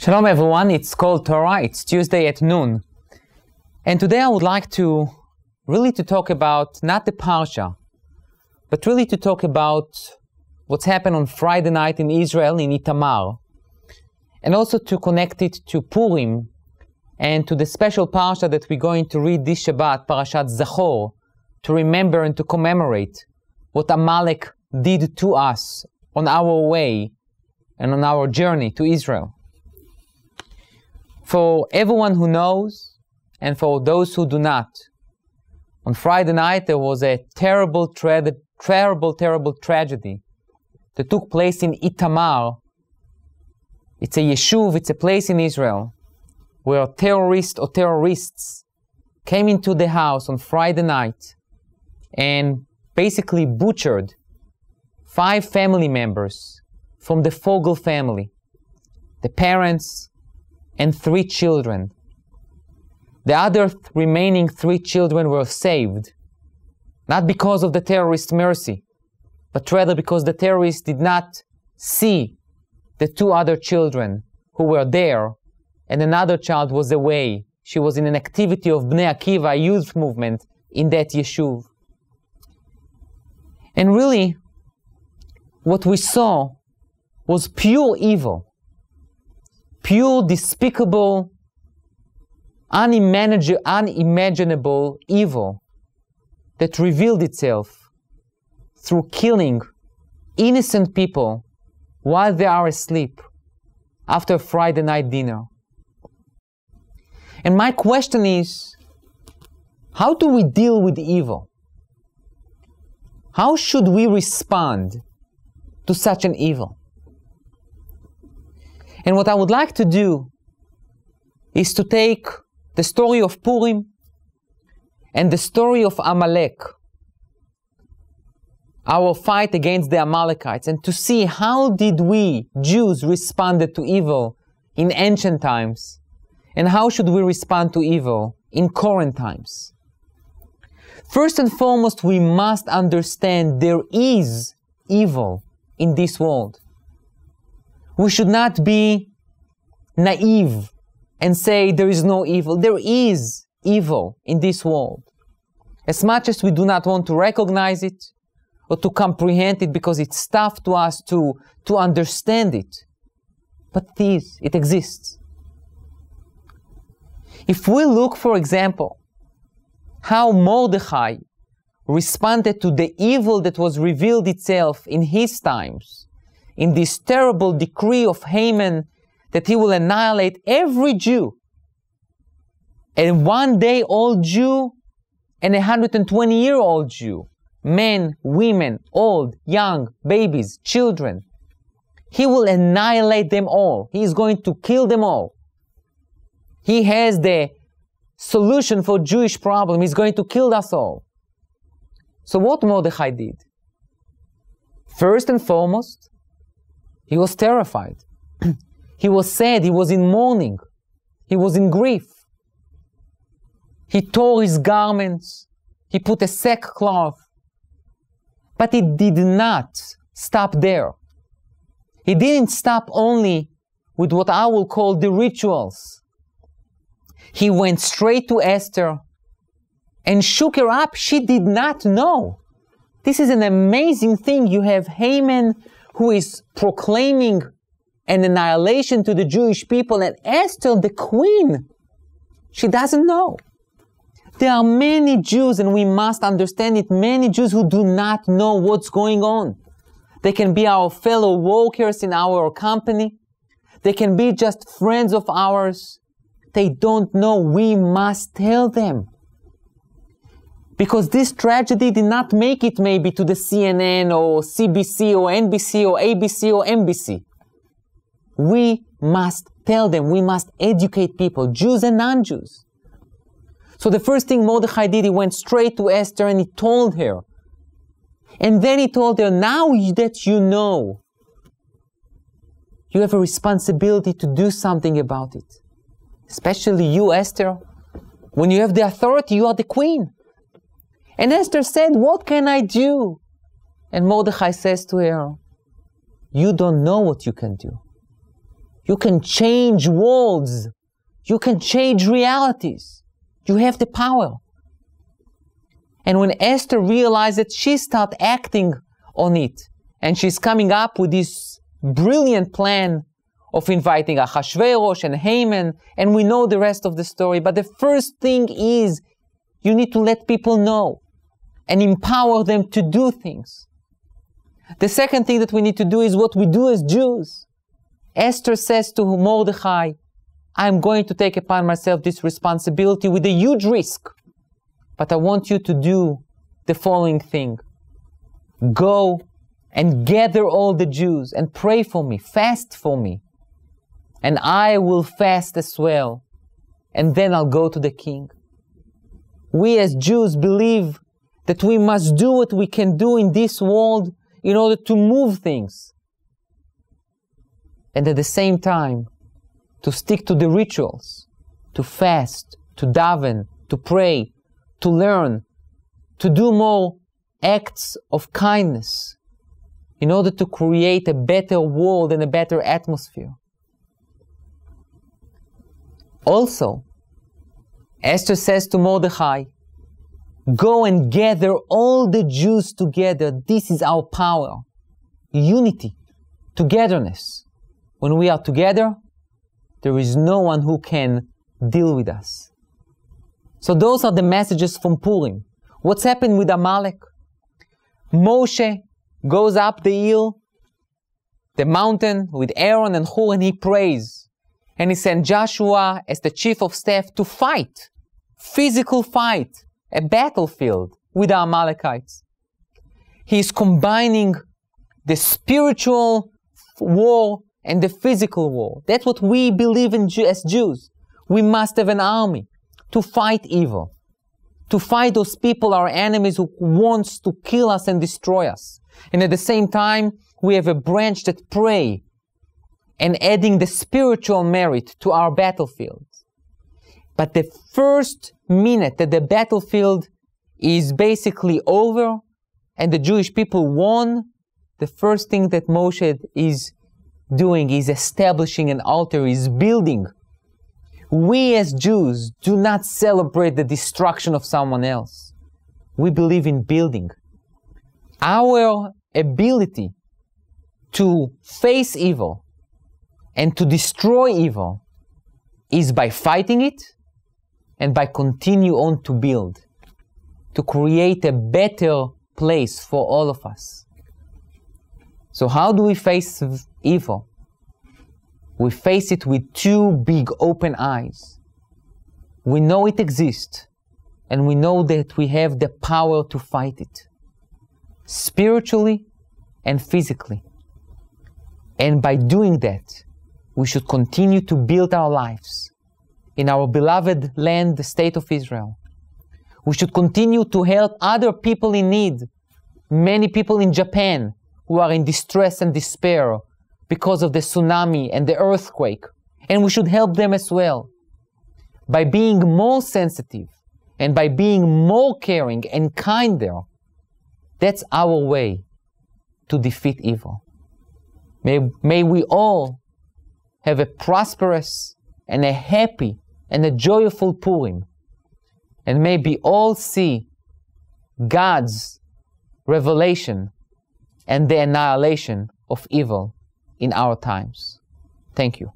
Shalom everyone, it's called Torah, it's Tuesday at noon. And today I would like to talk about not the Parsha, but really to talk about what's happened on Friday night in Israel, in Itamar. And also to connect it to Purim and to the special Parsha that we're going to read this Shabbat, Parashat Zachor, to remember and to commemorate what Amalek did to us on our way and on our journey to Israel. For everyone who knows, and for those who do not, on Friday night there was a terrible tragedy that took place in Itamar. It's a yeshuv, it's a place in Israel where terrorists came into the house on Friday night and basically butchered 5 family members from the Fogel family, the parents and 3 children. The other remaining 3 children were saved, not because of the terrorist mercy, but rather because the terrorists did not see the 2 other children who were there, and another child was away. She was in an activity of Bnei Akiva, a youth movement, in that yeshuv. And really, what we saw was pure evil. Pure, despicable, unimaginable evil that revealed itself through killing innocent people while they are asleep after Friday night dinner. And my question is, how do we deal with evil? How should we respond to such an evil? And what I would like to do is to take the story of Purim and the story of Amalek, our fight against the Amalekites, and to see how did we, Jews, responded to evil in ancient times, and how should we respond to evil in current times. First and foremost, we must understand there is evil in this world. We should not be naive and say there is no evil. There is evil in this world. As much as we do not want to recognize it or to comprehend it because it's tough to us to understand it. But it exists. If we look, for example, how Mordechai responded to the evil that was revealed itself in his times, in this terrible decree of Haman that he will annihilate every Jew, a one-day-old Jew and a 120-year-old Jew, men, women, old, young, babies, children. He will annihilate them all. He is going to kill them all. He has the solution for Jewish problem. He's going to kill us all. So what Mordechai did? First and foremost, he was terrified. He was sad. He was in mourning. He was in grief. He tore his garments. He put a sackcloth. But he did not stop there. He didn't stop only with what I will call the rituals. He went straight to Esther and shook her up. She did not know. This is an amazing thing. You have Haman who is proclaiming an annihilation to the Jewish people, and Esther, the queen, she doesn't know. There are many Jews, and we must understand it, many Jews who do not know what's going on. They can be our fellow workers in our company. They can be just friends of ours. They don't know. We must tell them. Because this tragedy did not make it maybe to the CNN or CBC or NBC or ABC or NBC. We must tell them. We must educate people, Jews and non-Jews. So the first thing Mordechai did, he went straight to Esther and he told her. And then he told her, now that you know, you have a responsibility to do something about it. Especially you, Esther. When you have the authority, you are the queen. And Esther said, what can I do? And Mordechai says to her, you don't know what you can do. You can change worlds. You can change realities. You have the power. And when Esther realized it, she started acting on it. And she's coming up with this brilliant plan of inviting Ahasuerus and Haman. And we know the rest of the story. But the first thing is, you need to let people know and empower them to do things. The second thing that we need to do is what we do as Jews. Esther says to Mordechai, I'm going to take upon myself this responsibility with a huge risk. But I want you to do the following thing. Go and gather all the Jews and pray for me, fast for me. And I will fast as well. And then I'll go to the king. We as Jews believe that we must do what we can do in this world in order to move things. And at the same time, to stick to the rituals, to fast, to daven, to pray, to learn, to do more acts of kindness in order to create a better world and a better atmosphere. Also, Esther says to Mordechai, go and gather all the Jews together. This is our power. Unity, togetherness. When we are together, there is no one who can deal with us. So those are the messages from Purim. What's happened with Amalek? Moshe goes up the hill, the mountain with Aaron and Hur, and he prays. And he sent Joshua as the chief of staff to fight, physical fight, a battlefield with the Amalekites. He is combining the spiritual war and the physical war. That's what we believe in as Jews. We must have an army to fight evil, to fight those people, our enemies, who wants to kill us and destroy us. And at the same time, we have a branch that pray and adding the spiritual merit to our battlefields. But the first minute that the battlefield is basically over and the Jewish people won, the first thing that Moshe is doing is establishing an altar, is building. We as Jews do not celebrate the destruction of someone else. We believe in building. Our ability to face evil and to destroy evil is by fighting it and by continue on to build, to create a better place for all of us. So how do we face evil? We face it with two big open eyes. We know it exists, and we know that we have the power to fight it, spiritually and physically. And by doing that, we should continue to build our lives in our beloved land, the state of Israel. We should continue to help other people in need. Many people in Japan who are in distress and despair because of the tsunami and the earthquake. And we should help them as well. By being more sensitive and by being more caring and kinder, that's our way to defeat evil. May we all have a prosperous and a happy and a joyful Purim. And may we all see God's revelation and the annihilation of evil in our times. Thank you.